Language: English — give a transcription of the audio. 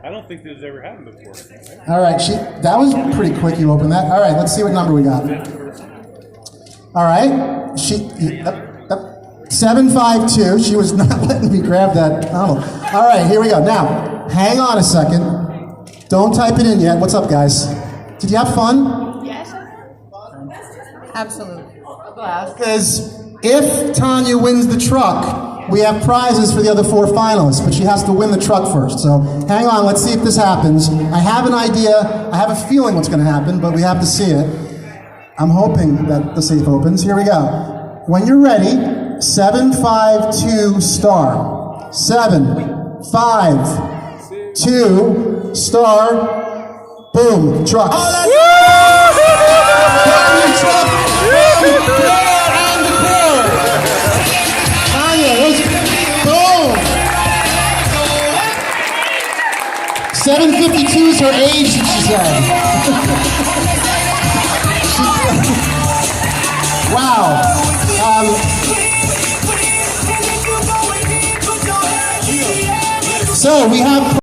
I don't think this has ever happened before. All right, that was pretty quick. You opened that. All right, let's see what number we got. All right, 752. She was not letting me grab that envelope. All right, here we go. Now, hang on a second. Don't type it in yet. What's up, guys? Did you have fun? Yes. Absolutely. Because if Tanya wins the truck, we have prizes for the other 4 finalists, but she has to win the truck first. So hang on, let's see if this happens. I have an idea, I have a feeling what's going to happen, but we have to see it. I'm hoping that the safe opens. Here we go. When you're ready, 752 star. 752 star. Boom, truck. Oh, that's truck. Boom! 752 is her age, she said. Wow. So we have